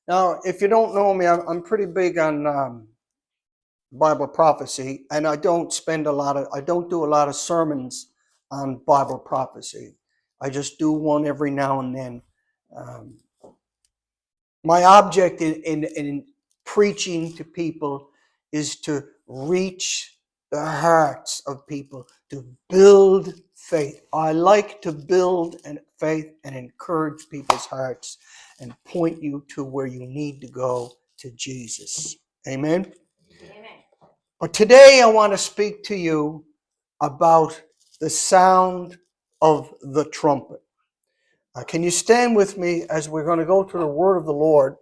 Now, if you don't know me, I'm pretty big on Bible prophecy, and I don't do a lot of sermons on Bible prophecy. I just do one every now and then. Um, my object in preaching to people is to reach the hearts of people, to build faith. I like to build faith and encourage people's hearts and point you to where you need to go, to Jesus. Amen. Amen. But today I want to speak to you about the sound of the trumpet. Can you stand with me as we're going to go to the word of the Lord?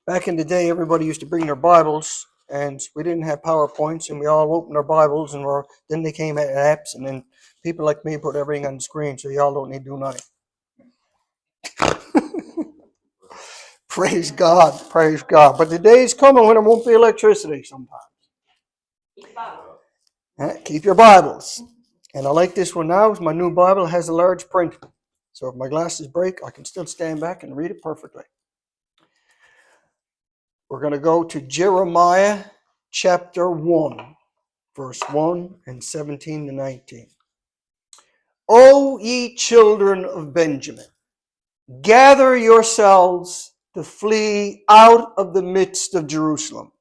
Back in the day, everybody used to bring their Bibles, and we didn't have PowerPoints, and we all opened our Bibles, and then they came at apps, and then people like me put everything on the screen, so y'all don't need to do nothing. Praise God, praise God. But the day is coming when there won't be electricity sometimes. Keep your Bibles. And I like this one now. My new Bible has a large print. So if my glasses break, I can still stand back and read it perfectly. We're going to go to Jeremiah chapter 1, verse 1 and 17 to 19. O ye children of Benjamin, gather yourselves to flee out of the midst of Jerusalem,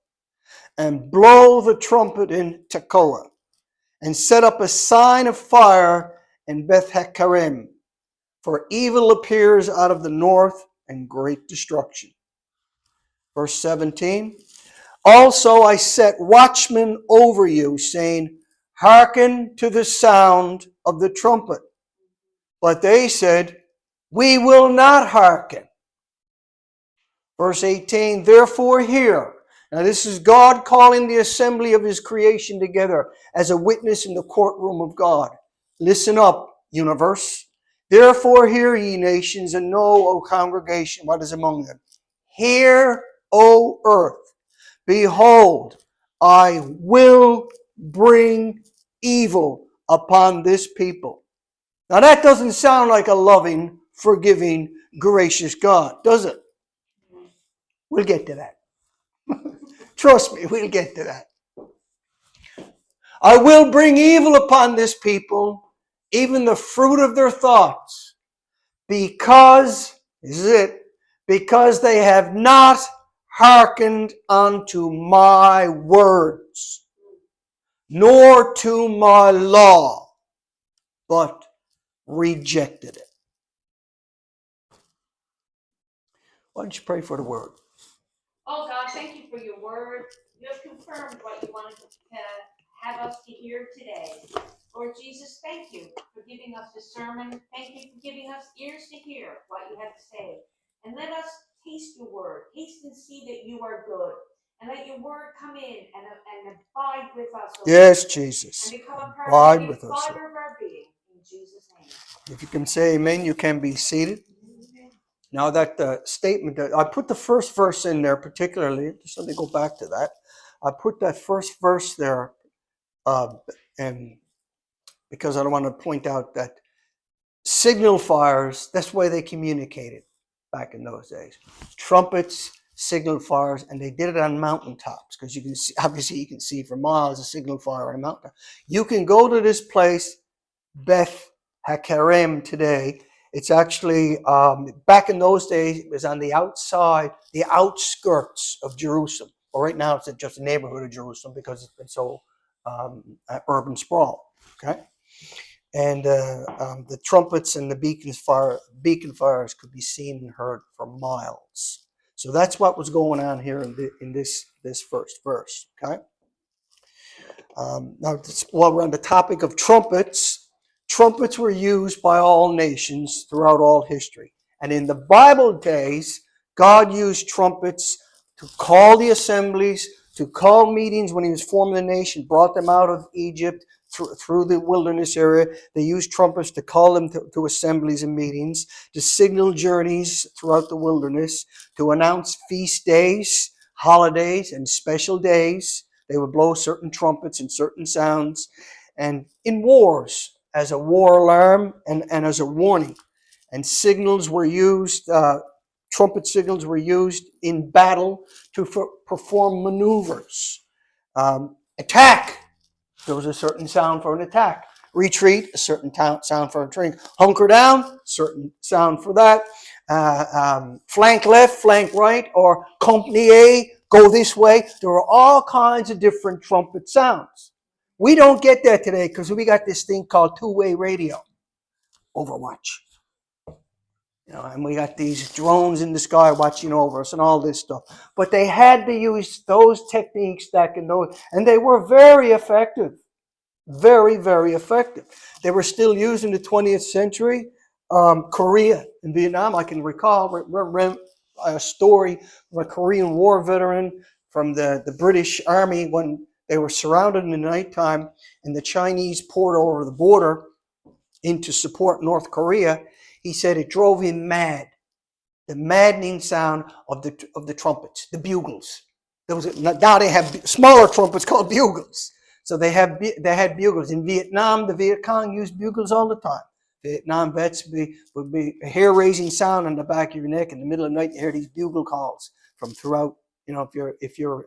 and blow the trumpet in Tekoa, and set up a sign of fire in Beth-Hakerem, for evil appears out of the north, and great destruction. Verse 17, also I set watchmen over you, saying, hearken to the sound of the trumpet. But they said, we will not hearken. Verse 18, therefore hear. Now this is God calling the assembly of his creation together as a witness in the courtroom of God. Listen up, universe. Therefore hear, ye nations, and know, O congregation, what is among them. Hear, O earth. Behold, I will bring evil upon this people. Now that doesn't sound like a loving, forgiving, gracious God, does it? We'll get to that. Trust me, we'll get to that. I will bring evil upon this people, even the fruit of their thoughts, because, this is it, because they have not hearkened unto my words, nor to my law, but rejected it. Why don't you pray for the word? Oh God, thank you for your word. You have confirmed what you wanted to have us to hear today. Lord Jesus, thank you for giving us discernment. Thank you for giving us ears to hear what you have to say. And let us taste your word. Taste and see that you are good. And let your word come in and abide with us. Yes, Jesus. And become a part Abide of with the us. fiber of our being. In Jesus' name. If you can say amen, you can be seated. Now that statement, I put the first verse in there particularly, just let me go back to that. I put that first verse there and because I want to point out that signal fires, that's the way they communicated back in those days. Trumpets, signal fires, and they did it on mountaintops because you can see, obviously you can see for miles a signal fire on a mountain. You can go to this place, Beth Hakerem today. It's actually, back in those days, it was on the outside, the outskirts of Jerusalem. Well, right now it's just a neighborhood of Jerusalem because it's been so urban sprawl. Okay, and the trumpets and the beacon fires could be seen and heard for miles. So that's what was going on here in this first verse. Okay. Now, while we're on the topic of trumpets, trumpets were used by all nations throughout all history. And in the Bible days, God used trumpets to call the assemblies, to call meetings when he was forming the nation, brought them out of Egypt through the wilderness area. They used trumpets to call them to assemblies and meetings, to signal journeys throughout the wilderness, to announce feast days, holidays, and special days. They would blow certain trumpets and certain sounds. And in wars, as a war alarm and as a warning. And signals were used Trumpet signals were used in battle to perform maneuvers. Attack, there was a certain sound for an attack. Retreat, a certain sound for a retreat. Hunker down, certain sound for that. Flank left, flank right, or company A, go this way. There are all kinds of different trumpet sounds. We don't get that today because we got this thing called two-way radio. Overwatch. You know, and we got these drones in the sky watching over us and all this stuff. But they had to use those techniques back in those, and they were very effective. Very, very effective. They were still used in the 20th century. Korea and Vietnam, I can recall a story of a Korean War veteran from the British Army when they were surrounded in the nighttime and the Chinese poured over the border in to support North Korea. He said it drove him mad. The maddening sound of the trumpets, the bugles. Now they have smaller trumpets called bugles. So they had bugles. In Vietnam, the Viet Cong used bugles all the time. Vietnam vets would be a hair-raising sound on the back of your neck. In the middle of the night, you hear these bugle calls from throughout. You know, if you're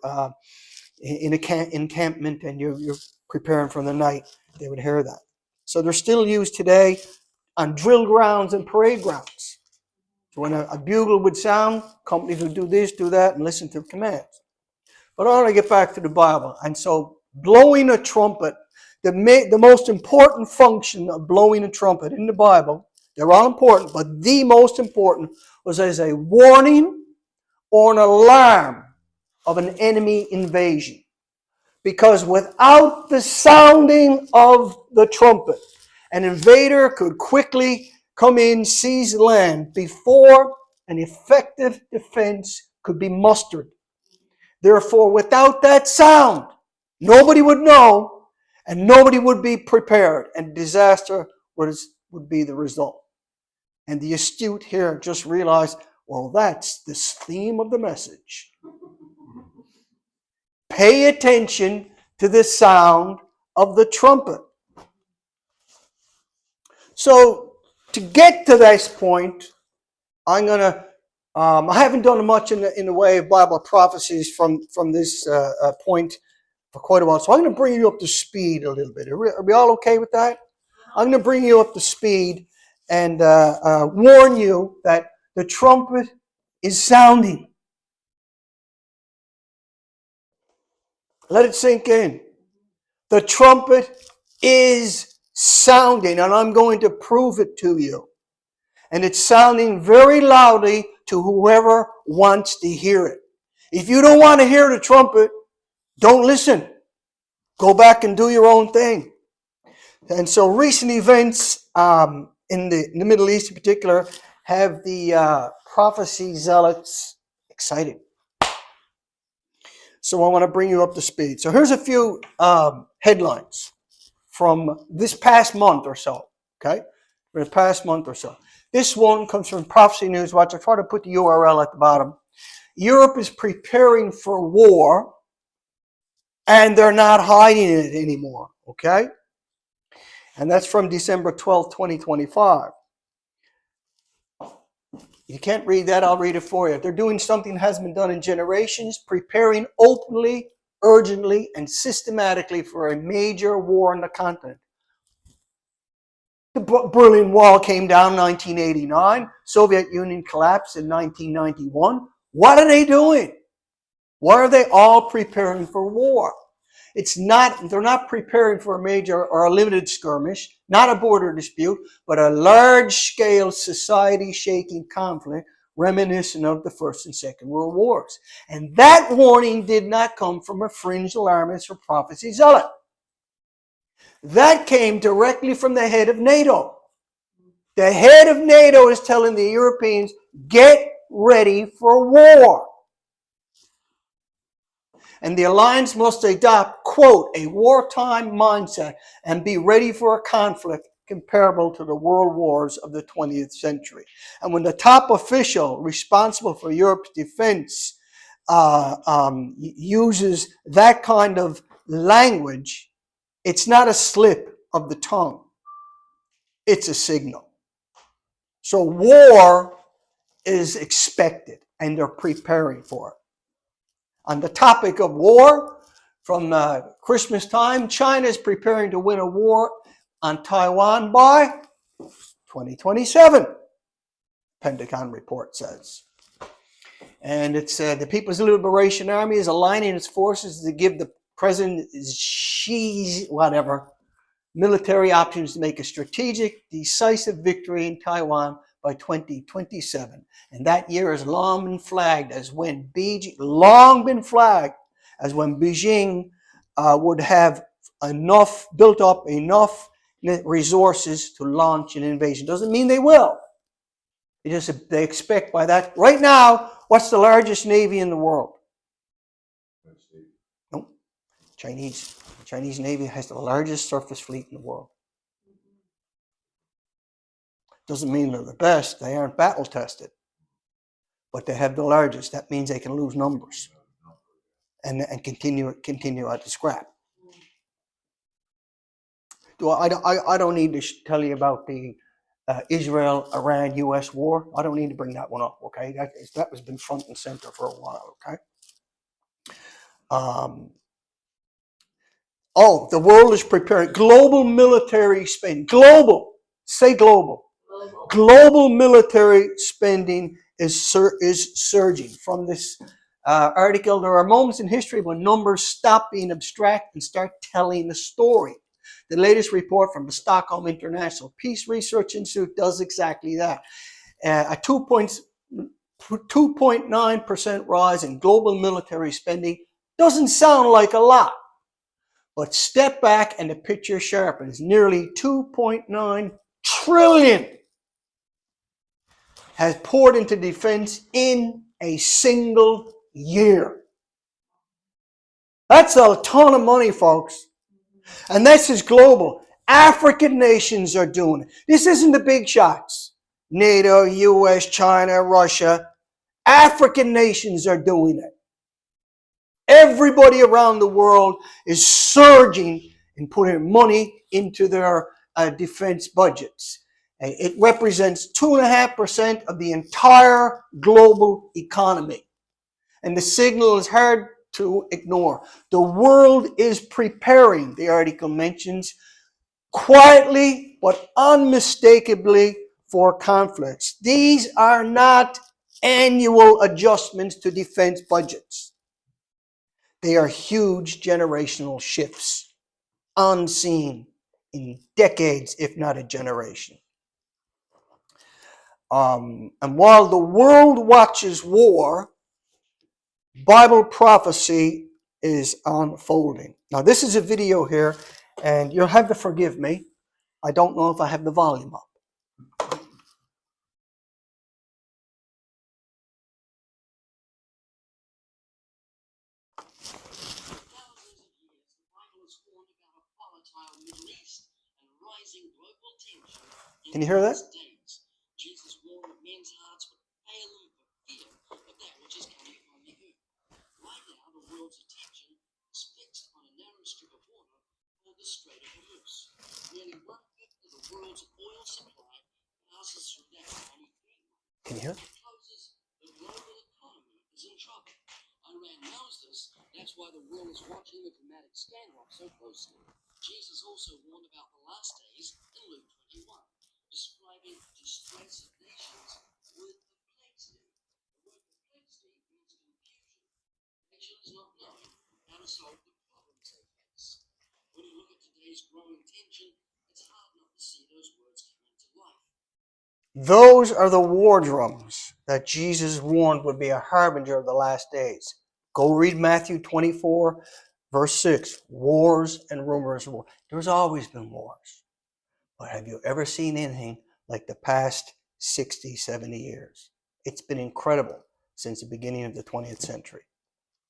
in an encampment and you're preparing for the night, they would hear that. So they're still used today on drill grounds and parade grounds. So when a bugle would sound, companies would do this, do that, and listen to commands. But I want to get back to the Bible. And so blowing a trumpet, the most important function of blowing a trumpet in the Bible, they're all important, but the most important was as a warning or an alarm of an enemy invasion. Because without the sounding of the trumpet, an invader could quickly come in, seize land before an effective defense could be mustered. Therefore, without that sound, nobody would know and nobody would be prepared, and disaster would be the result. And the astute here just realized, well, that's the theme of the message. Pay attention to the sound of the trumpet. So to get to this point, I'm going to, I haven't done much in the way of Bible prophecies from this point for quite a while. So I'm going to bring you up to speed a little bit. Are we all okay with that? I'm going to bring you up to speed and warn you that the trumpet is sounding. Let it sink in. The trumpet is sounding, and I'm going to prove it to you. And it's sounding very loudly to whoever wants to hear it. If you don't want to hear the trumpet, don't listen. Go back and do your own thing. And so recent events in the Middle East in particular have the prophecy zealots excited. So I want to bring you up to speed. So here's a few headlines from this past month or so. Okay? For the past month or so. This one comes from Prophecy News Watch. I try to put the URL at the bottom. Europe is preparing for war, and they're not hiding it anymore. Okay? And that's from December 12th, 2025. You can't read that, I'll read it for you. They're doing something that hasn't been done in generations, preparing openly, urgently, and systematically for a major war on the continent. The Berlin Wall came down in 1989. Soviet Union collapsed in 1991. What are they doing? Why are they all preparing for war? They're not preparing for a major or a limited skirmish, not a border dispute, but a large-scale society-shaking conflict reminiscent of the First and Second World Wars. And that warning did not come from a fringe alarmist or prophecy zealot. That came directly from the head of NATO. The head of NATO is telling the Europeans, get ready for war. And the alliance must adopt, quote, a wartime mindset and be ready for a conflict comparable to the world wars of the 20th century. And when the top official responsible for Europe's defense uses that kind of language, it's not a slip of the tongue. It's a signal. So war is expected, and they're preparing for it. On the topic of war, from Christmas time, China is preparing to win a war on Taiwan by 2027, Pentagon report says. And it's the People's Liberation Army is aligning its forces to give the President Xi's military options to make a strategic, decisive victory in Taiwan by 2027. And that year has long been flagged as when Beijing would have built up enough resources to launch an invasion. Doesn't mean they will. They expect by that. Right now, what's the largest navy in the world? Nope. Chinese. The Chinese Navy has the largest surface fleet in the world. Doesn't mean they're the best. They aren't battle tested. But they have the largest. That means they can lose numbers and continue at the scrap. I don't need to tell you about the Israel, Iran, U.S. war. I don't need to bring that one up, okay? That has been front and center for a while, okay? The world is preparing. Global military spending. Global. Say global. Global military spending is surging. From this article, there are moments in history when numbers stop being abstract and start telling the story. The latest report from the Stockholm International Peace Research Institute does exactly that. A 2.9% rise in global military spending doesn't sound like a lot, but step back and the picture sharpens. Nearly 2.9 trillion has poured into defense in a single year. That's a ton of money, folks. And this is global. African nations are doing it. This isn't the big shots. NATO, US, China, Russia. African nations are doing it. Everybody around the world is surging and putting money into their defense budgets. It represents 2.5% of the entire global economy. And the signal is hard to ignore. The world is preparing, the article mentions, quietly but unmistakably for conflicts. These are not annual adjustments to defense budgets. They are huge generational shifts, unseen in decades, if not a generation. And while the world watches war, Bible prophecy is unfolding. Now, this is a video here, and you'll have to forgive me. I don't know if I have the volume up. Can you hear that? Jesus warned that men's hearts would fail them for fear of that which is coming upon the earth. Right now, the world's attention is fixed on a narrow strip of water called the Strait of Hormuz. Nearly 1/5 of the world's oil supply passes through that tiny thing. Can you hear? It closes, the global economy is in trouble. Iran knows this. That's why the world is watching the dramatic standoff so closely. Jesus also warned about the last days in Luke 21. Describing distress of nations with perplexity. The word perplexity means confusion. Nations not knowing how to solve the problems they face. When you look at today's growing tension, it's hard not to see those words coming to life. Those are the war drums that Jesus warned would be a harbinger of the last days. Go read Matthew 24, verse 6. Wars and rumors of war. There's always been wars. But have you ever seen anything like the past 60, 70 years? It's been incredible since the beginning of the 20th century.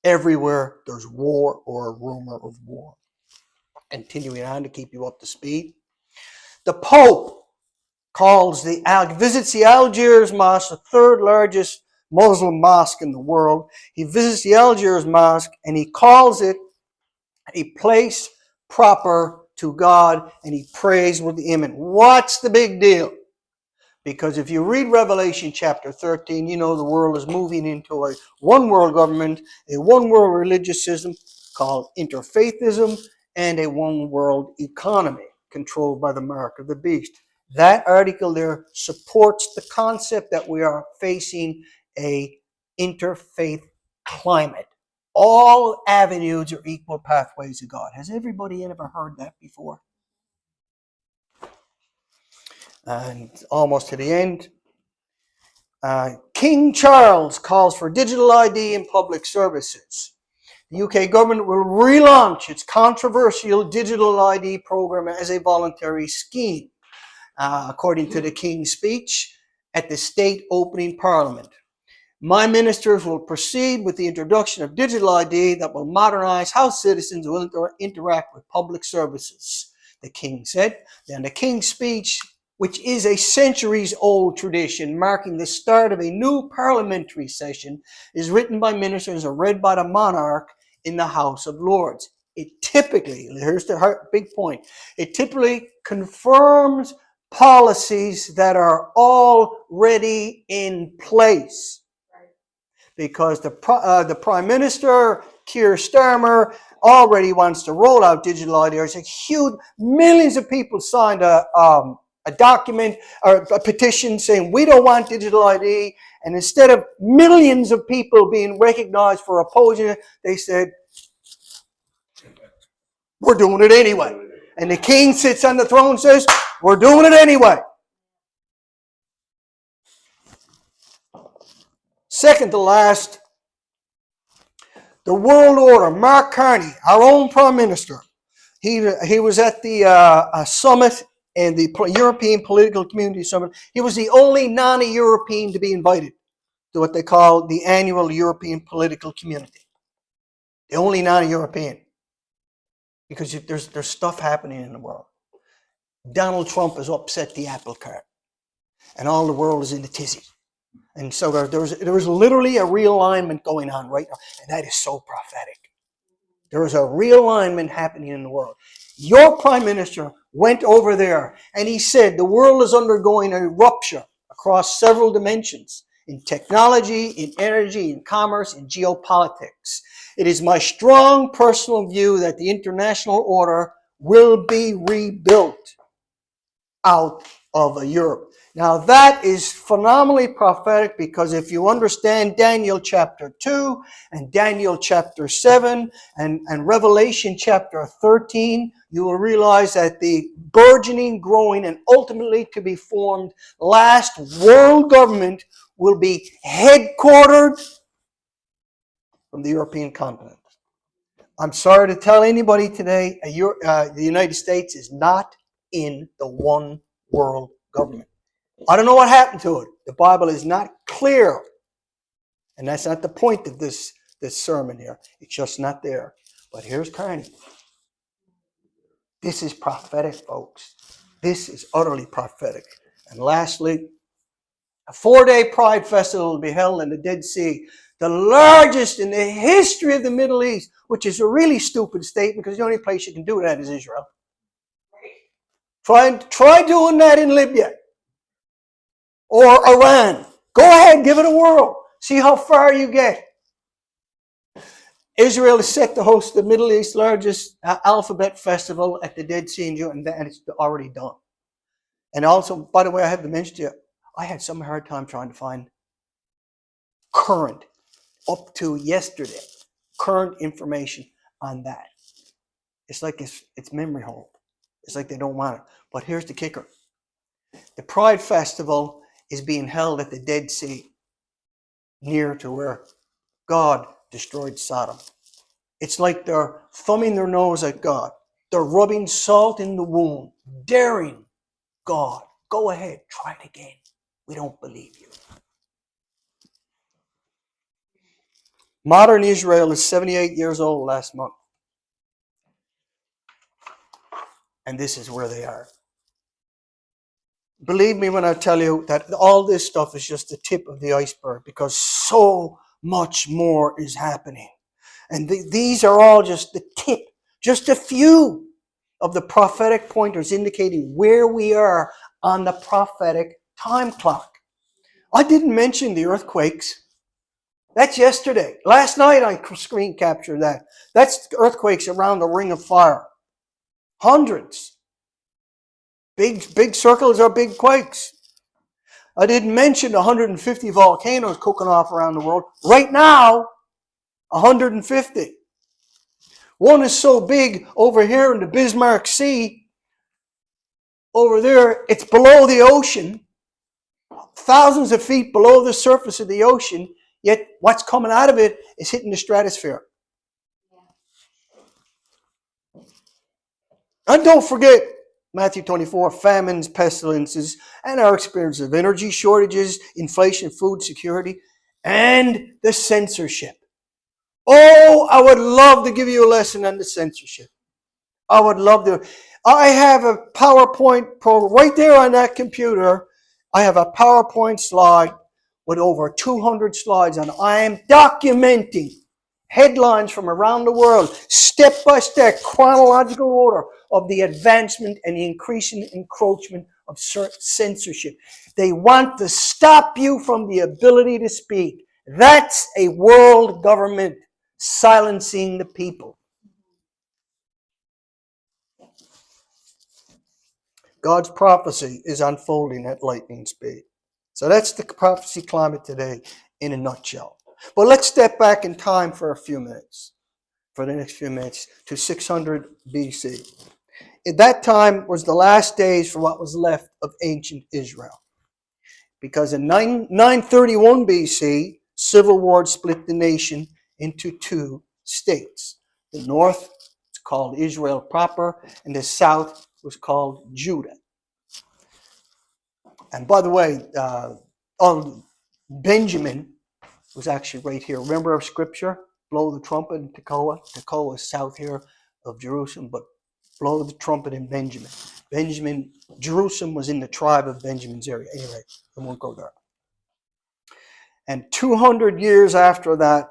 Everywhere there's war or a rumor of war. Continuing on to keep you up to speed. The Pope visits the Algiers Mosque, the third largest Muslim mosque in the world. He visits the Algiers Mosque and he calls it a place proper to God, and he prays with the imam. What's the big deal? Because if you read Revelation chapter 13, you know the world is moving into a one world government, a one world religious system called interfaithism, and a one world economy controlled by the mark of the beast. That article there supports the concept that we are facing a interfaith climate. All avenues are equal pathways to God. Has everybody ever heard that before? And almost to the end. King Charles calls for digital ID in public services. The UK government will relaunch its controversial digital ID program as a voluntary scheme, according to the King's speech at the state opening parliament. My ministers will proceed with the introduction of digital ID that will modernize how citizens will interact with public services, the King said. Then the King's speech, which is a centuries-old tradition marking the start of a new parliamentary session, is written by ministers and read by the monarch in the House of Lords. It typically, here's the big point, it typically confirms policies that are already in place. Because the Prime Minister, Keir Starmer, already wants to roll out digital ID. There's a huge, millions of people signed a document or a petition saying we don't want digital ID. And instead of millions of people being recognized for opposing it, they said, we're doing it anyway. And the King sits on the throne and says, we're doing it anyway. Second to last, the world order. Mark Carney, our own Prime Minister, he was at the summit and the European Political Community Summit. He was the only non-European to be invited to what they call the annual European Political Community. The only non-European. Because there's stuff happening in the world. Donald Trump has upset the apple cart. And all the world is in a tizzy. And so there was literally a realignment going on right now. And that is so prophetic. There is a realignment happening in the world. Your Prime Minister went over there and he said the world is undergoing a rupture across several dimensions in technology, in energy, in commerce, in geopolitics. It is my strong personal view that the international order will be rebuilt out of Europe. Now that is phenomenally prophetic because if you understand Daniel chapter 2 and Daniel chapter 7 and Revelation chapter 13, you will realize that the burgeoning, growing, and ultimately to be formed last world government will be headquartered from the European continent. I'm sorry to tell anybody today, the United States is not in the one world government. I don't know what happened to it. The Bible is not clear. And that's not the point of this sermon here. It's just not there. But here's Carney. This is prophetic, folks. This is utterly prophetic. And lastly, a 4-day Pride Festival will be held in the Dead Sea, the largest in the history of the Middle East, which is a really stupid statement because the only place you can do that is Israel. Try doing that in Libya or Iran. Go ahead, give it a whirl. See how far you get. Israel is set to host the Middle East's largest alphabet festival at the Dead Sea in June, and it's already done. And also, by the way, I have to mention to you, I had some hard time trying to find current, up to yesterday, current information on that. It's like it's memory hold. It's like they don't want it. But here's the kicker. The Pride Festival is being held at the Dead Sea, near to where God destroyed Sodom. It's like they're thumbing their nose at God. They're rubbing salt in the wound, daring God. Go ahead, try it again. We don't believe you. Modern Israel is 78 years old last month. And this is where they are. Believe me when I tell you that all this stuff is just the tip of the iceberg because so much more is happening. And these are all just the tip, just a few of the prophetic pointers indicating where we are on the prophetic time clock. I didn't mention the earthquakes. That's yesterday. Last night I screen captured that. That's earthquakes around the Ring of Fire. Hundreds. Big circles are big quakes. I didn't mention 150 volcanoes cooking off around the world. Right now, 150. One is so big over here in the Bismarck Sea. Over there, it's below the ocean. Thousands of feet below the surface of the ocean. Yet what's coming out of it is hitting the stratosphere. And don't forget, Matthew 24, famines, pestilences, and our experience of energy shortages, inflation, food security, and the censorship. Oh, I would love to give you a lesson on the censorship. I would love to. I have a PowerPoint program right there on that computer. I have a PowerPoint slide with over 200 slides, and I am documenting headlines from around the world, step by step, chronological order of the advancement and the increasing encroachment of censorship. They want to stop you from the ability to speak. That's a world government silencing the people. God's prophecy is unfolding at lightning speed. So that's the prophecy climate today in a nutshell. But let's step back in time for a few minutes, for the next few minutes, to 600 BC. At that time was the last days for what was left of ancient Israel. Because in 931 BC, civil war split the nation into two states. The north was called Israel proper, and the south was called Judah. And by the way, Benjamin was actually right here. Remember our scripture? Blow the trumpet in Tekoa. Tekoa is south here of Jerusalem, but blow the trumpet in Benjamin. Jerusalem was in the tribe of Benjamin's area. Anyway, I won't go there. And 200 years after that,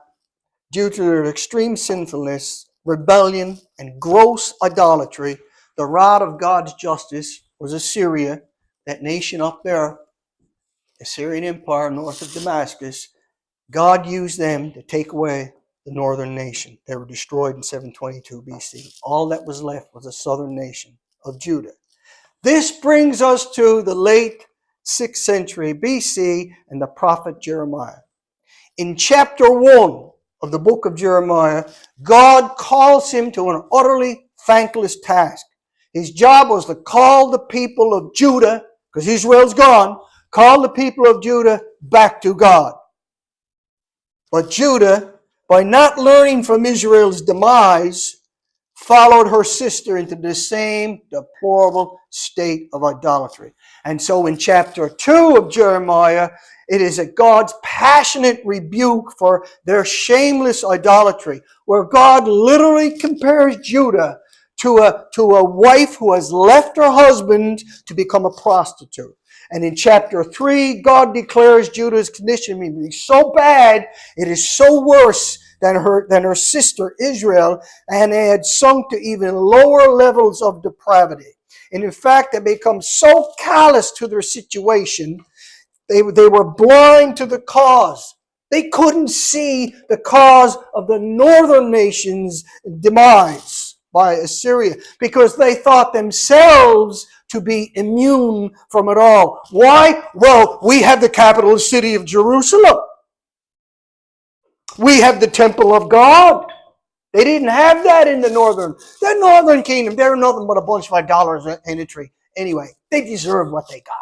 due to their extreme sinfulness, rebellion, and gross idolatry, the rod of God's justice was Assyria, that nation up there, Assyrian Empire north of Damascus. God used them to take away the northern nation. They were destroyed in 722 BC. All that was left was a southern nation of Judah. This brings us to the late 6th century BC and the prophet Jeremiah. In chapter 1 of the book of Jeremiah, God calls him to an utterly thankless task. His job was to call the people of Judah, because Israel's gone, call the people of Judah back to God. But Judah, by not learning from Israel's demise, followed her sister into the same deplorable state of idolatry. And so in chapter 2 of Jeremiah, it is a God's passionate rebuke for their shameless idolatry, where God literally compares Judah to a wife who has left her husband to become a prostitute. And in chapter 3, God declares Judah's condition to be so bad, it is so worse than her sister Israel, and they had sunk to even lower levels of depravity. And in fact, they become so callous to their situation, they were blind to the cause. They couldn't see the cause of the northern nation's demise by Assyria, because they thought themselves to be immune from it all. Why? Well, we have the capital city of Jerusalem. We have the temple of God. They didn't have that in the northern kingdom. They're nothing but a bunch of idolatry. Anyway, they deserved what they got.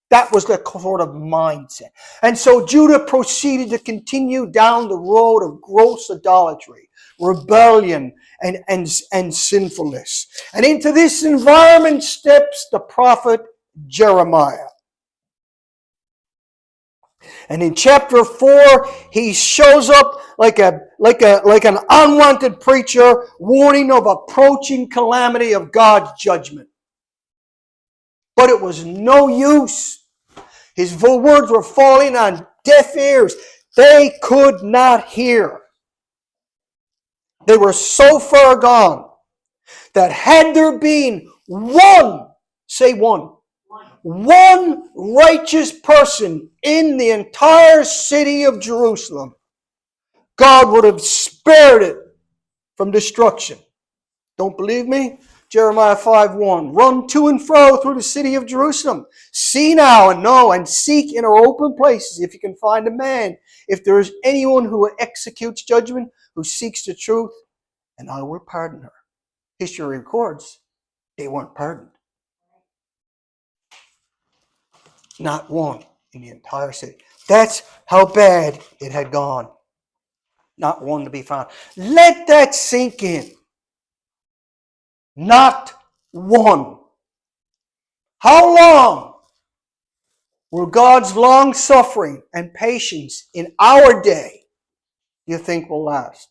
That was the sort of mindset. And so Judah proceeded to continue down the road of gross idolatry, rebellion, and sinfulness. And into this environment steps the prophet Jeremiah. And in chapter 4, he shows up like an unwanted preacher, warning of approaching calamity of God's judgment. But it was no use. His words were falling on deaf ears. They could not hear. They were so far gone that had there been one, say one, one righteous person in the entire city of Jerusalem, God would have spared it from destruction. Don't believe me? Jeremiah 5:1. Run to and fro through the city of Jerusalem. See now and know and seek in her open places if you can find a man. If there is anyone who executes judgment, who seeks the truth, and I will pardon her. History records they weren't pardoned. Not one in the entire city. That's how bad it had gone. Not one to be found. Let that sink in. Not one. How long will God's long suffering and patience in our day, you think, will last?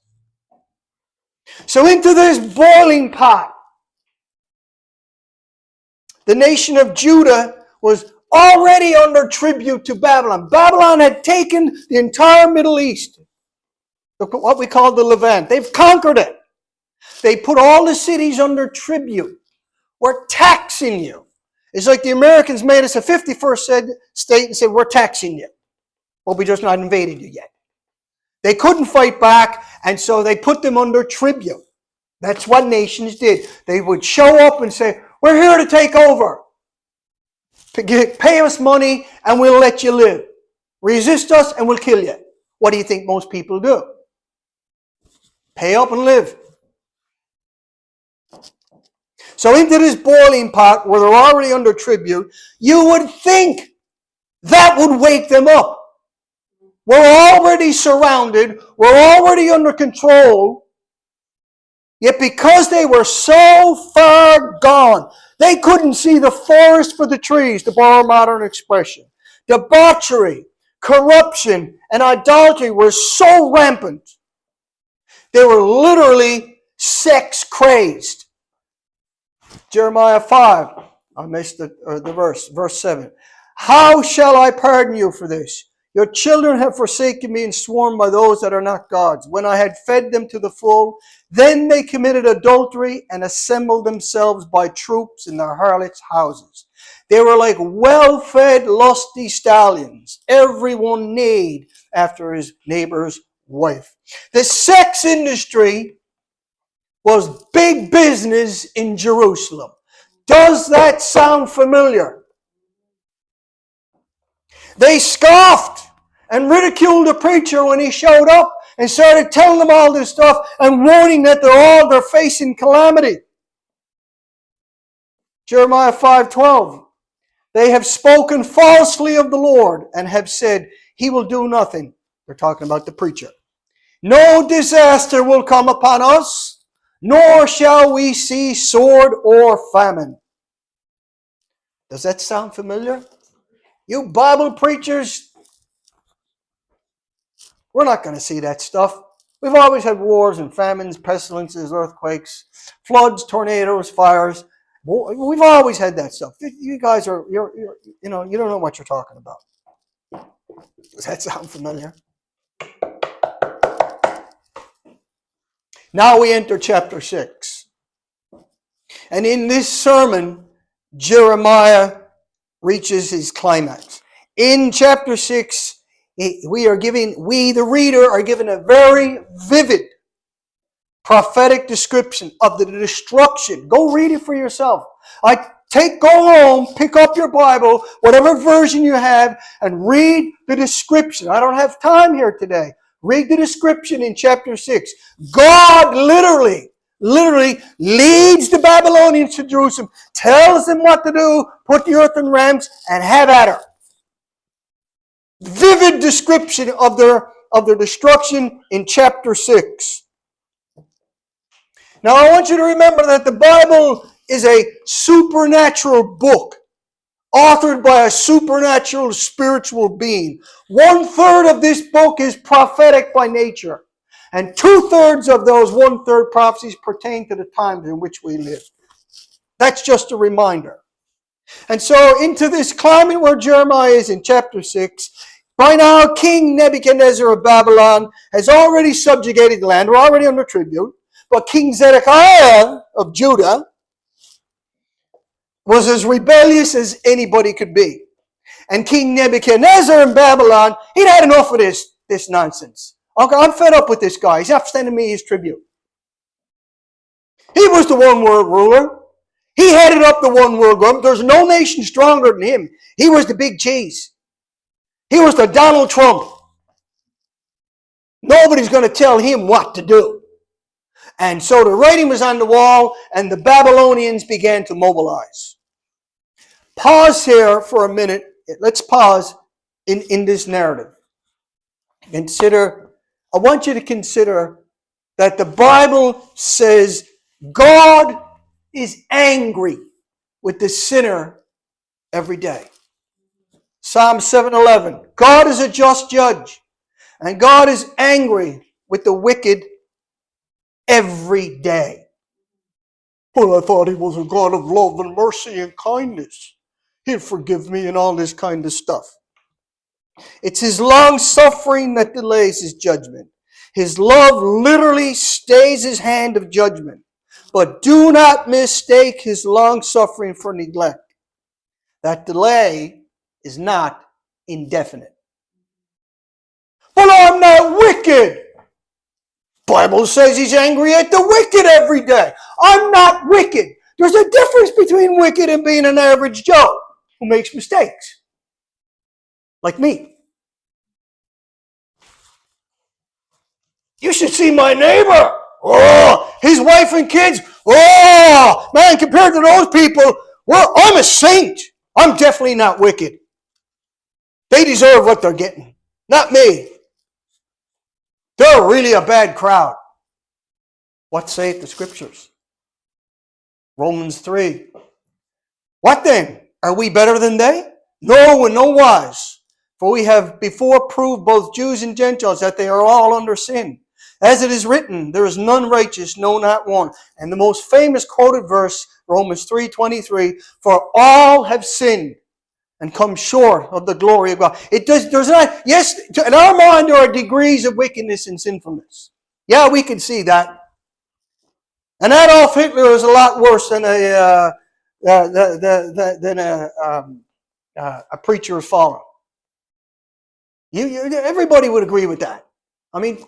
So into this boiling pot, the nation of Judah was already under tribute to Babylon. Babylon had taken the entire Middle East, what we call the Levant. They've conquered it. They put all the cities under tribute. We're taxing you. It's like the Americans made us a 51st state and said, we're taxing you. Well, we just not invaded you yet. They couldn't fight back, and so they put them under tribute. That's what nations did. They would show up and say, we're here to take over. Pay us money and we'll let you live. Resist us and we'll kill you. What do you think most people do? Pay up and live. So into this boiling pot where they're already under tribute, you would think that would wake them up. We're already surrounded. We're already under control. Yet because they were so far gone, they couldn't see the forest for the trees, to borrow a modern expression. Debauchery, corruption, and idolatry were so rampant. They were literally sex crazed. Jeremiah 5, I missed the verse 7. How shall I pardon you for this? Your children have forsaken me and sworn by those that are not gods. When I had fed them to the full, then they committed adultery and assembled themselves by troops in their harlots' houses. They were like well-fed, lusty stallions. Everyone neighed after his neighbor's wife. The sex industry was big business in Jerusalem. Does that sound familiar? They scoffed and ridiculed the preacher when he showed up and started telling them all this stuff and warning that they're facing calamity. Jeremiah 5:12. They have spoken falsely of the Lord and have said, he will do nothing. They're talking about the preacher. No disaster will come upon us, nor shall we see sword or famine. Does that sound familiar? You Bible preachers, we're not going to see that stuff. We've always had wars and famines, pestilences, earthquakes, floods, tornadoes, fires. We've always had that stuff. You guys you don't know what you're talking about. Does that sound familiar? Now we enter chapter 6. And in this sermon, Jeremiah reaches his climax. In chapter 6, we the reader are given a very vivid prophetic description of the destruction. Go read it for yourself. Go home, pick up your Bible, whatever version you have, and read the description. I don't have time here today. Read the description in chapter 6. God literally leads the Babylonians to Jerusalem, tells them what to do, put the earth in ramps, and have at her. Vivid description of their destruction in chapter 6. Now I want you to remember that the Bible is a supernatural book, authored by a supernatural spiritual being. 1/3 of this book is prophetic by nature, and 2/3 of those 1/3 prophecies pertain to the times in which we live. That's just a reminder. And so into this climate where Jeremiah is in chapter 6, by now King Nebuchadnezzar of Babylon has already subjugated the land. We're already under tribute. But King Zedekiah of Judah was as rebellious as anybody could be. And King Nebuchadnezzar in Babylon, he'd had enough of this nonsense. Okay, I'm fed up with this guy. He's not sending me his tribute. He was the one world ruler. He headed up the one world government. There's no nation stronger than him. He was the big cheese. He was the Donald Trump. Nobody's going to tell him what to do. And so the writing was on the wall, and the Babylonians began to mobilize. Pause here for a minute. Let's pause in this narrative. I want you to consider that the Bible says God is angry with the sinner every day. Psalm 7:11. God is a just judge, and God is angry with the wicked every day. Well, I thought he was a God of love and mercy and kindness. He'd forgive me and all this kind of stuff. It's his long suffering that delays his judgment. His love literally stays his hand of judgment. But do not mistake his long suffering for neglect. That delay is not indefinite. Well, I'm not wicked. Bible says he's angry at the wicked every day. I'm not wicked. There's a difference between wicked and being an average Joe who makes mistakes. Like me. You should see my neighbor. Oh, his wife and kids. Oh, man, compared to those people, well, I'm a saint. I'm definitely not wicked. They deserve what they're getting, not me. They're really a bad crowd. What saith the Scriptures? Romans 3. What then? Are we better than they? No, in no wise. For we have before proved both Jews and Gentiles that they are all under sin. As it is written, there is none righteous, no, not one. And the most famous quoted verse, Romans 3:23, for all have sinned and come short of the glory of God. There's not, yes, in our mind there are degrees of wickedness and sinfulness. Yeah, we can see that. And Adolf Hitler is a lot worse than a preacher of fallen. Everybody would agree with that. I mean,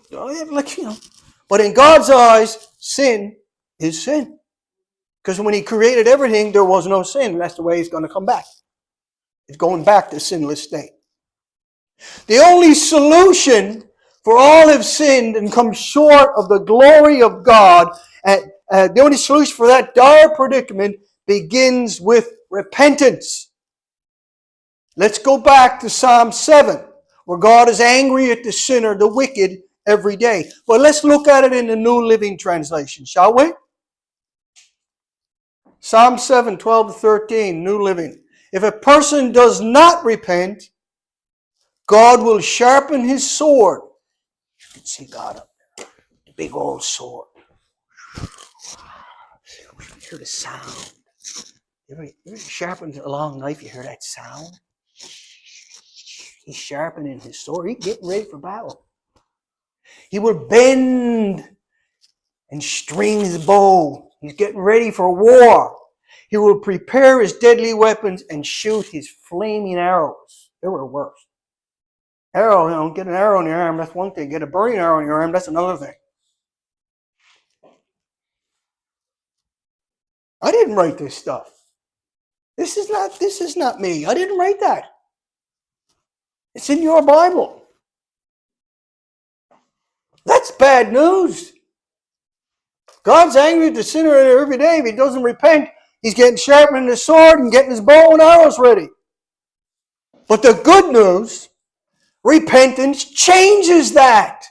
but in God's eyes, sin is sin. Because when he created everything, there was no sin. That's the way he's going to come back. It's going back to sinless state. The only solution for all have sinned and come short of the glory of God, the only solution for that dire predicament begins with repentance. Let's go back to Psalm 7, where God is angry at the sinner, the wicked, every day. But let's look at it in the New Living Translation, shall we? Psalm 7, 12-13, New Living. If a person does not repent, God will sharpen his sword. You can see God up there. The big old sword. You hear the sound. You ever sharpen a long knife, you hear that sound? He's sharpening his sword. He's getting ready for battle. He will bend and string his bow. He's getting ready for war. He will prepare his deadly weapons and shoot his flaming arrows. They were the worst. Arrow, get an arrow in your arm, that's one thing. Get a burning arrow in your arm, that's another thing. I didn't write this stuff. This is not me. I didn't write that. It's in your Bible. That's bad news. God's angry at the sinner every day. If he doesn't repent, he's getting sharpening his sword and getting his bow and arrows ready. But the good news, repentance changes that.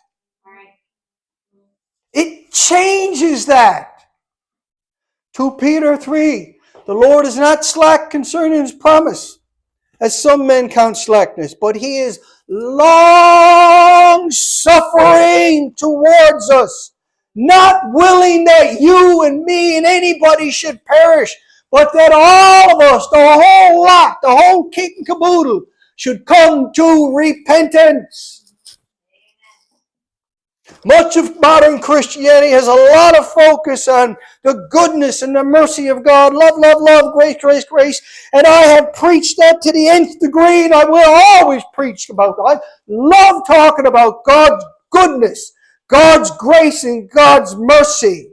It changes that. 2 Peter 3, the Lord is not slack concerning his promise, as some men count slackness, but he is long suffering towards us, not willing that you and me and anybody should perish, but that all of us, the whole lot, the whole kit and caboodle, should come to repentance. Much of modern Christianity has a lot of focus on the goodness and the mercy of God. Love, love, love, grace, grace, grace. And I have preached that to the nth degree, and I will always preach about God. I love talking about God's goodness, God's grace, and God's mercy.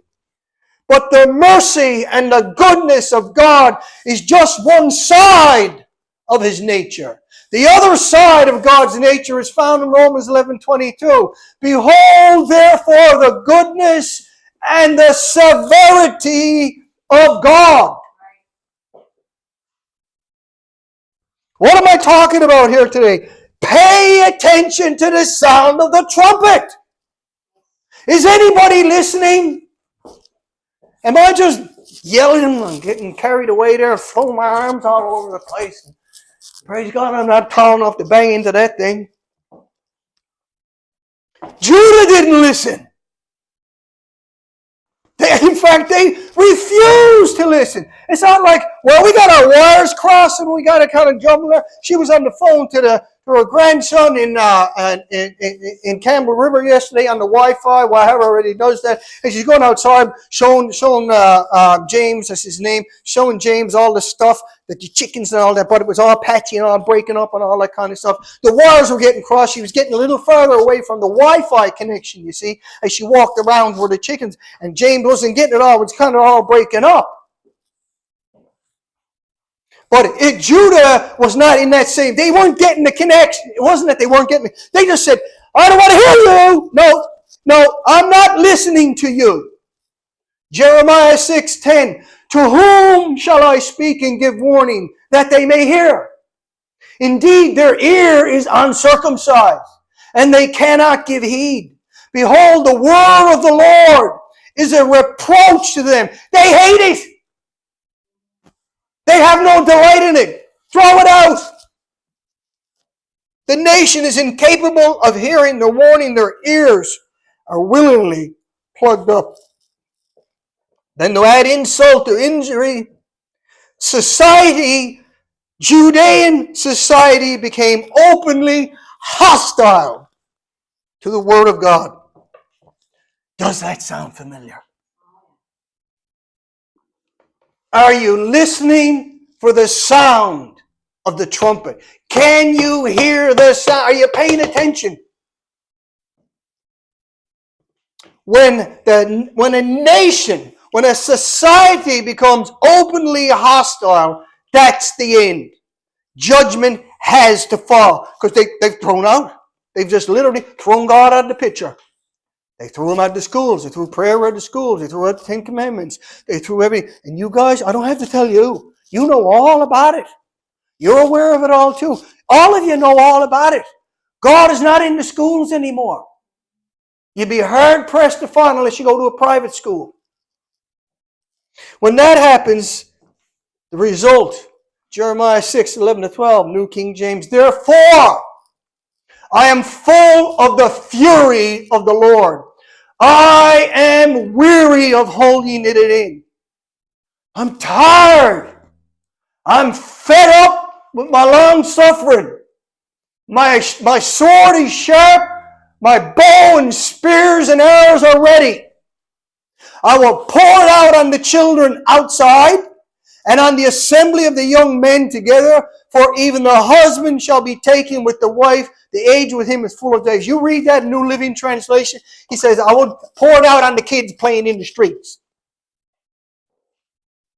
But the mercy and the goodness of God is just one side of His nature. The other side of God's nature is found in Romans 11:22. Behold, therefore, the goodness and the severity of God. What am I talking about here today? Pay attention to the sound of the trumpet. Is anybody listening? Am I just yelling and getting carried away there, throwing my arms all over the place? Praise God, I'm not tall enough to bang into that thing. Judah didn't listen. In fact, they refused to listen. It's not like, well, we got our wires crossed and we got to kind of jump there. She was on the phone to her grandson in Campbell River yesterday on the Wi-Fi. Well, however already does that. And she's going outside showing James, that's his name, showing James all the stuff, the chickens and all that, but it was all patchy and all breaking up and all that kind of stuff. The wires were getting crossed. She was getting a little further away from the Wi-Fi connection, you see, as she walked around where the chickens, and James wasn't getting it all. It was kind of all breaking up. But Judah was not in that same. They weren't getting the connection. It wasn't that they weren't getting it. They just said, I don't want to hear you. No, I'm not listening to you. Jeremiah 6:10. To whom shall I speak and give warning that they may hear? Indeed, their ear is uncircumcised, and they cannot give heed. Behold, the word of the Lord is a reproach to them. They hate it. They have no delight in it. Throw it out. The nation is incapable of hearing the warning. Their ears are willingly plugged up. Then to add insult to injury, Judean society became openly hostile to the Word of God. Does that sound familiar? Are you listening for the sound of the trumpet? Can you hear the sound? Are you paying attention? When a nation, when a society becomes openly hostile, that's the end. Judgment has to fall because they've thrown out. They've just literally thrown God out of the picture. They threw him out of the schools. They threw prayer out of the schools. They threw out the 10 Commandments. They threw everything. And you guys, I don't have to tell you. You know all about it. You're aware of it all too. All of you know all about it. God is not in the schools anymore. You'd be hard pressed to find unless you go to a private school. When that happens, the result, Jeremiah 6:11-12, New King James, therefore, I am full of the fury of the Lord. I am weary of holding it in. I'm tired. I'm fed up with my long suffering. My sword is sharp. My bow and spears and arrows are ready. I will pour it out on the children outside and on the assembly of the young men together, for even the husband shall be taken with the wife. The age with him is full of days. You read that New Living Translation. He says, I will pour it out on the kids playing in the streets.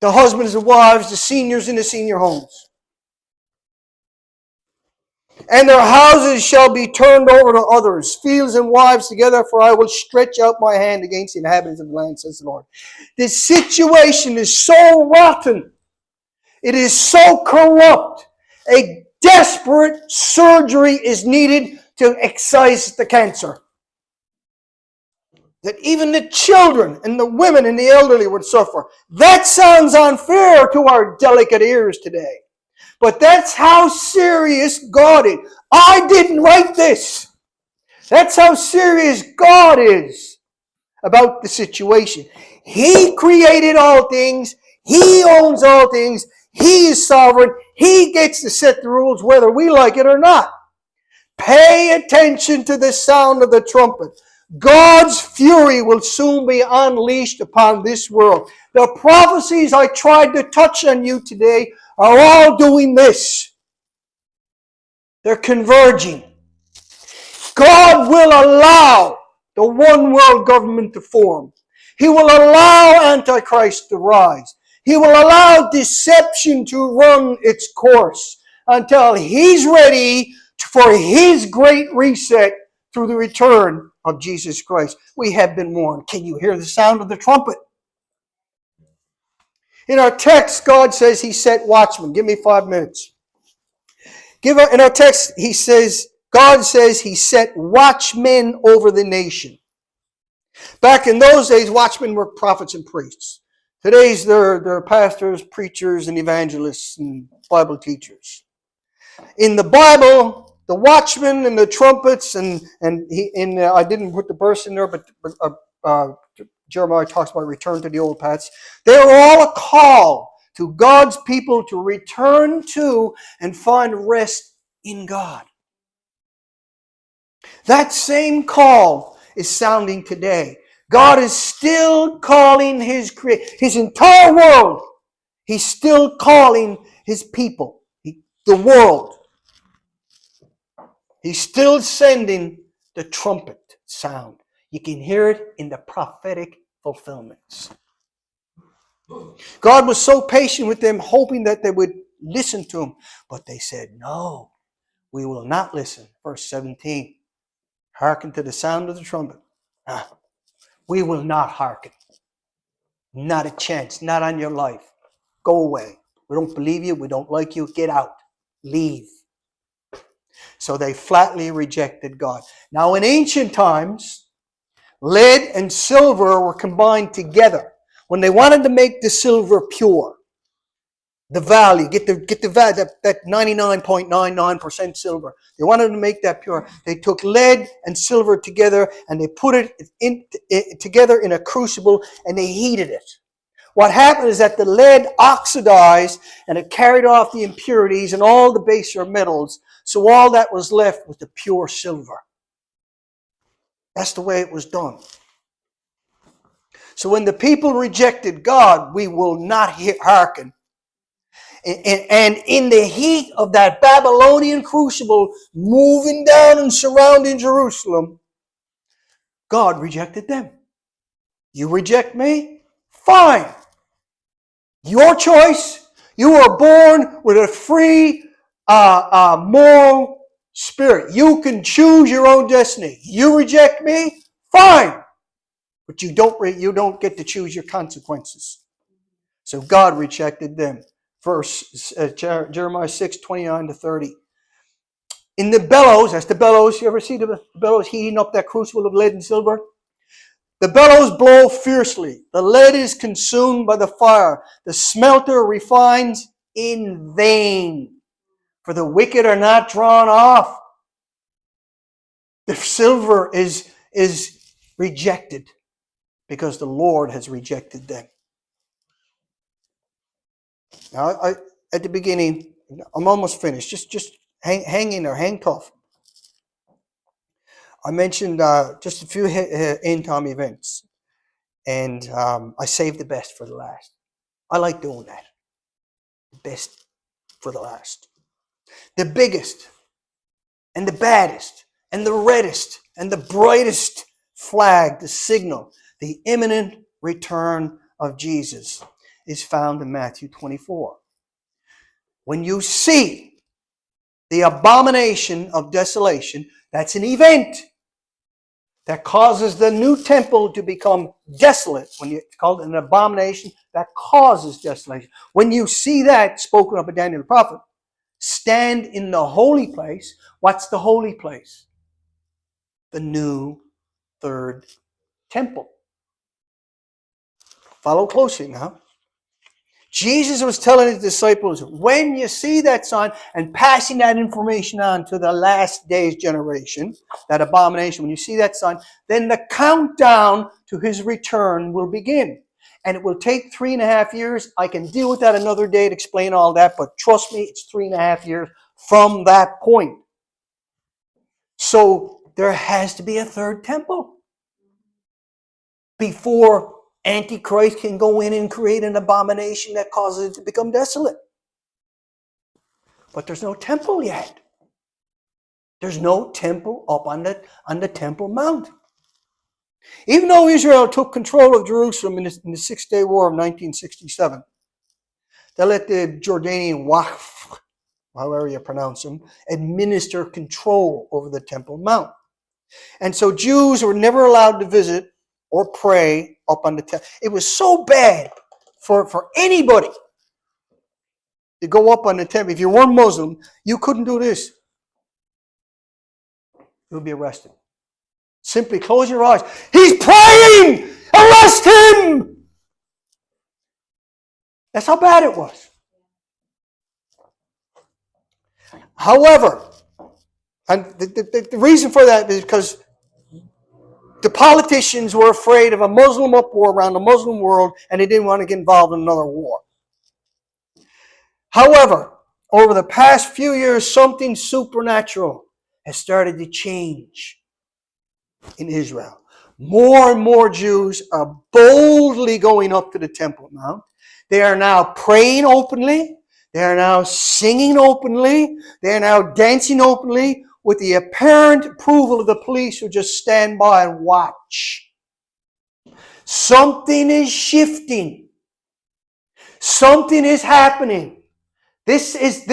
The husbands and wives, the seniors in the senior homes. And their houses shall be turned over to others, fields and wives together, for I will stretch out my hand against the inhabitants of the land, says the Lord. This situation is so rotten. It is so corrupt. A desperate surgery is needed to excise the cancer. That even the children and the women and the elderly would suffer. That sounds unfair to our delicate ears today. But that's how serious God is. I didn't write this. That's how serious God is about the situation. He created all things. He owns all things. He is sovereign. He gets to set the rules whether we like it or not. Pay attention to the sound of the trumpet. God's fury will soon be unleashed upon this world. The prophecies I tried to touch on you today are all doing this. They're converging. God will allow the one world government to form. He will allow Antichrist to rise. He will allow deception to run its course until he's ready for his great reset through the return of Jesus Christ. We have been warned. Can you hear the sound of the trumpet? In our text, God says he set watchmen. Give me 5 minutes. In our text, God says he set watchmen over the nation. Back in those days, watchmen were prophets and priests. Today's they're pastors, preachers, and evangelists and Bible teachers. In the Bible, the watchmen and the trumpets I didn't put the verse in there, but Jeremiah talks about return to the old paths. They're all a call to God's people to return to and find rest in God. That same call is sounding today. God is still calling his entire world. He's still calling his people, the world. He's still sending the trumpet sound. You can hear it in the prophetic fulfillments. God was so patient with them, hoping that they would listen to him. But they said, no, we will not listen. Verse 17, hearken to the sound of the trumpet. We will not hearken. Not a chance, not on your life. Go away. We don't believe you. We don't like you. Get out. Leave. So they flatly rejected God. Now in ancient times, lead and silver were combined together. When they wanted to make the silver pure, the value, get the value, that 99.99% silver. They wanted to make that pure. They took lead and silver together and they put it together in a crucible and they heated it. What happened is that the lead oxidized and it carried off the impurities and all the baser metals. So all that was left was the pure silver. That's the way it was done. So when the people rejected God, we will not hearken. And in the heat of that Babylonian crucible moving down and surrounding Jerusalem, God rejected them. You reject me? Fine. Your choice. You were born with a free moral spirit. You can choose your own destiny. You reject me? Fine. But you don't get to choose your consequences. So God rejected them. Jeremiah 6:29-30. In the bellows, that's the bellows. You ever see the bellows heating up that crucible of lead and silver? The bellows blow fiercely. The lead is consumed by the fire. The smelter refines in vain. For the wicked are not drawn off. The silver is rejected because the Lord has rejected them. Now, at the beginning, I'm almost finished. Just hang in there, hang tough. I mentioned just a few end time events, and I saved the best for the last. I like doing that. The best for the last. The biggest, and the baddest, and the reddest, and the brightest flag, the signal, the imminent return of Jesus is found in Matthew 24. When you see the abomination of desolation, that's an event that causes the new temple to become desolate. When it's called an abomination, that causes desolation. When you see that spoken of by Daniel the prophet, stand in the holy place. What's the holy place? The new third temple. Follow closely now. Jesus was telling his disciples, when you see that sign and passing that information on to the last days generation, that abomination, when you see that sign, then the countdown to his return will begin. And it will take 3.5 years. I can deal with that another day to explain all that, but trust me, it's 3.5 years from that point. So there has to be a third temple before Antichrist can go in and create an abomination that causes it to become desolate. But there's no temple yet. There's no temple up on the Temple Mount. Even though Israel took control of Jerusalem in the Six-Day War of 1967, they let the Jordanian Waqf, however you pronounce them, administer control over the Temple Mount. And so Jews were never allowed to visit or pray up on the temple. It was so bad for anybody to go up on the temple. If you weren't Muslim, you couldn't do this. You'll be arrested. Simply close your eyes. He's praying! Arrest him! That's how bad it was. However, and the reason for that is because the politicians were afraid of a Muslim uproar around the Muslim world, and they didn't want to get involved in another war. However, over the past few years, something supernatural has started to change in Israel. More and more Jews are boldly going up to the Temple Mount. They are now praying openly. They are now singing openly. They are now dancing openly with the apparent approval of the police who just stand by and watch. Something is shifting. Something is happening. This is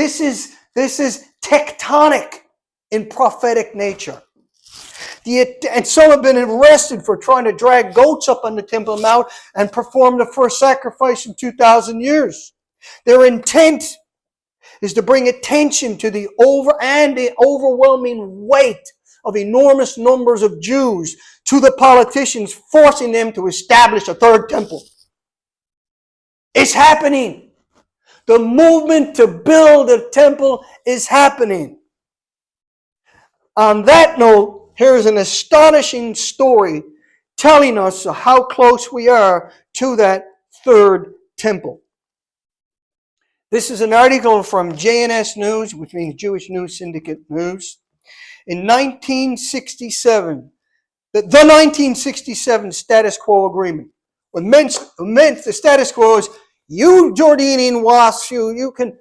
tectonic in prophetic nature. And some have been arrested for trying to drag goats up on the Temple Mount and perform the first sacrifice in 2,000 years. Their intent is to bring attention to the overwhelming weight of enormous numbers of Jews to the politicians, forcing them to establish a third temple. It's happening. The movement to build a temple is happening. On that note, here's an astonishing story telling us how close we are to that third temple. This is an article from JNS News, which means Jewish News Syndicate News. In 1967, the 1967 Status Quo Agreement. What meant the status quo is, you Jordanian WASP, you can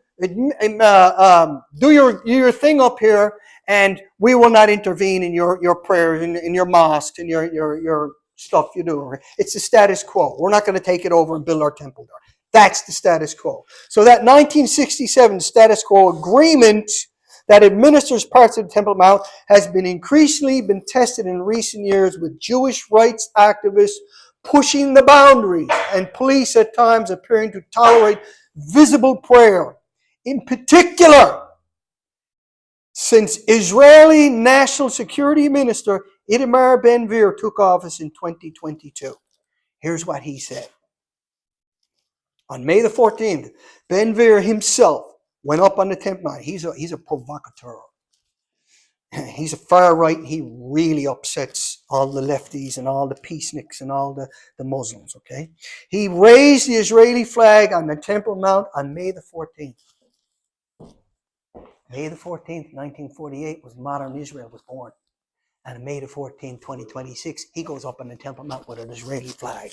do your thing up here, and we will not intervene in your prayers, in your mosques, and your stuff you do. It's the status quo. We're not going to take it over and build our temple there. That's the status quo. So that 1967 status quo agreement that administers parts of the Temple Mount has been increasingly tested in recent years, with Jewish rights activists pushing the boundaries and police at times appearing to tolerate visible prayer. In particular, since Israeli National Security Minister Itamar Ben-Gvir took office in 2022. Here's what he said. On May the 14th, Ben-Gvir himself went up on the Temple Mount. He's a provocateur. He's a far right. He really upsets all the lefties and all the peaceniks and all the Muslims, okay? He raised the Israeli flag on the Temple Mount on May the 14th. May the 14th, 1948 was modern Israel was born. And on May the 14th, 2026, he goes up on the Temple Mount with an Israeli flag.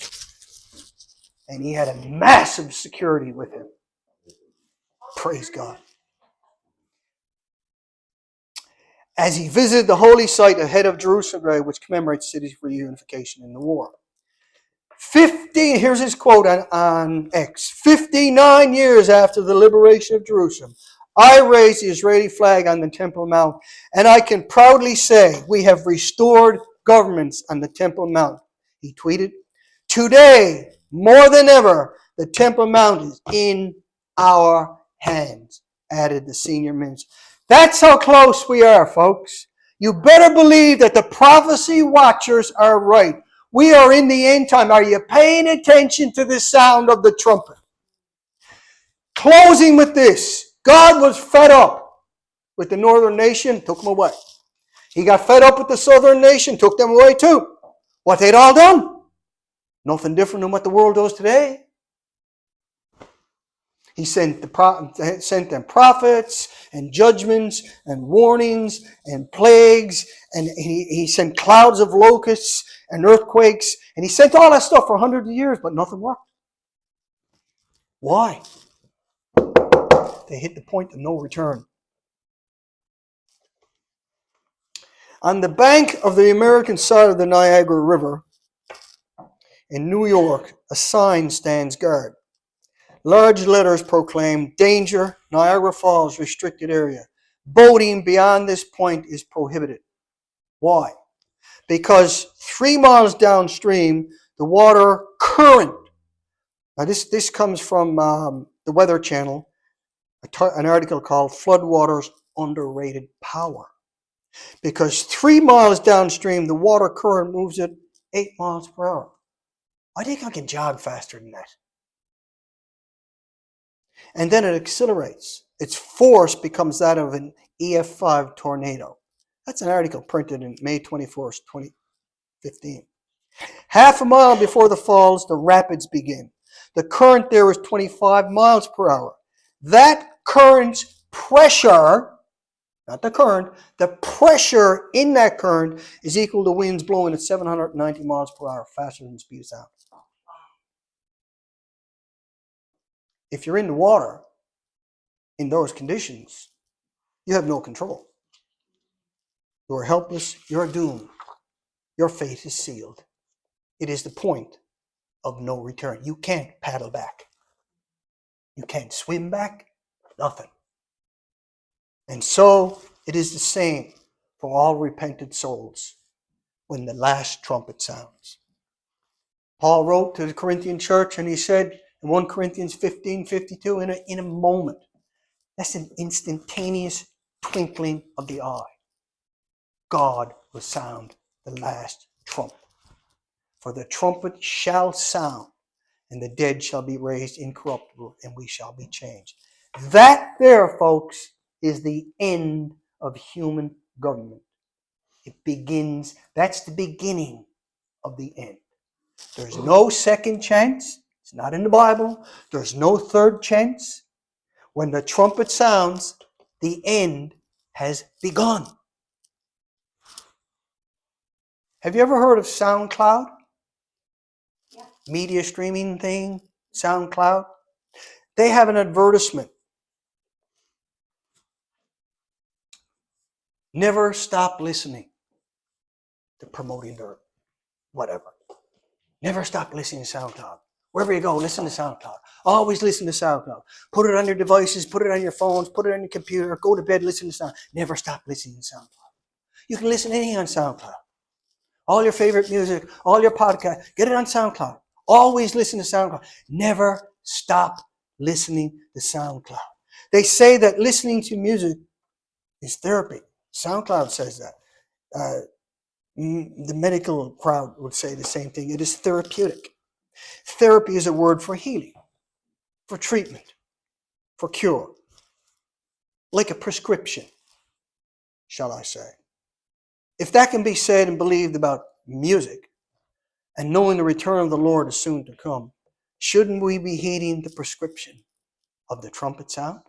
And he had a massive security with him. Praise God. As he visited the holy site ahead of Jerusalem, which commemorates the city's reunification in the war. Here's his quote on X. 59 years after the liberation of Jerusalem, I raised the Israeli flag on the Temple Mount, and I can proudly say we have restored governments on the Temple Mount. He tweeted, today, more than ever, the Temple Mount is in our hands, added the senior minister. That's how close we are, folks. You better believe that the prophecy watchers are right. We are in the end time. Are you paying attention to the sound of the trumpet? Closing with this. God was fed up with the northern nation, took them away. He got fed up with the southern nation, took them away too. What they'd all done? Nothing different than what the world does today. He sent them prophets and judgments and warnings and plagues, and he sent clouds of locusts and earthquakes, and he sent all that stuff for hundreds of years, but nothing worked. Why? They hit the point of no return. On the bank of the American side of the Niagara River in New York, a sign stands guard. Large letters proclaim, "Danger, Niagara Falls, restricted area. Boating beyond this point is prohibited." Why? Because 3 miles downstream, the water current. Now this comes from the Weather Channel, an article called "Floodwaters Underrated Power." Because 3 miles downstream, the water current moves at 8 miles per hour. I think I can jog faster than that. And then it accelerates. Its force becomes that of an EF5 tornado. That's an article printed in May 21st, 2015. Half a mile before the falls, the rapids begin. The current there is 25 miles per hour. That current's pressure, not the current, the pressure in that current is equal to winds blowing at 790 miles per hour, faster than the speed of sound. If you're in the water in those conditions, you have no control. You are helpless, you are doomed. Your fate is sealed. It is the point of no return. You can't paddle back. You can't swim back. Nothing. And so it is the same for all repentant souls when the last trumpet sounds. Paul wrote to the Corinthian church and he said in 1 Corinthians 15:52, in a moment, that's an instantaneous twinkling of the eye, God will sound the last trumpet. For the trumpet shall sound, and the dead shall be raised incorruptible, and we shall be changed. That there, folks, is the end of human government. It begins, that's the beginning of the end. There's no second chance. It's not in the Bible. There's no third chance. When the trumpet sounds, the end has begun. Have you ever heard of SoundCloud? Yeah. Media streaming thing, SoundCloud. They have an advertisement. Never stop listening to promoting their whatever. Never stop listening to SoundCloud. Wherever you go, listen to SoundCloud. Always listen to SoundCloud. Put it on your devices, put it on your phones, put it on your computer, go to bed, listen to SoundCloud. Never stop listening to SoundCloud. You can listen to anything on SoundCloud. All your favorite music, all your podcasts, get it on SoundCloud. Always listen to SoundCloud. Never stop listening to SoundCloud. They say that listening to music is therapy. SoundCloud says that. The medical crowd would say the same thing. It is therapeutic. Therapy is a word for healing, for treatment, for cure. Like a prescription, shall I say. If that can be said and believed about music, and knowing the return of the Lord is soon to come, shouldn't we be heeding the prescription of the trumpet sound?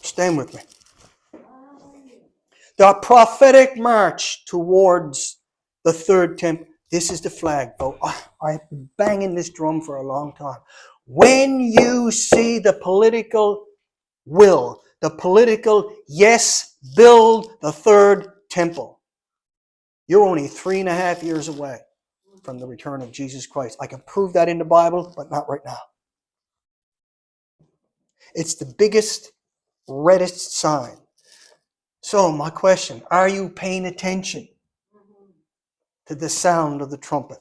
Stand with me. The prophetic march towards the third temple. This is the flag, folks. I've been banging this drum for a long time. When you see the political will, the political yes, build the third temple, you're only 3.5 years away from the return of Jesus Christ. I can prove that in the Bible, but not right now. It's the biggest, reddest sign. So my question, are you paying attention to the sound of the trumpet?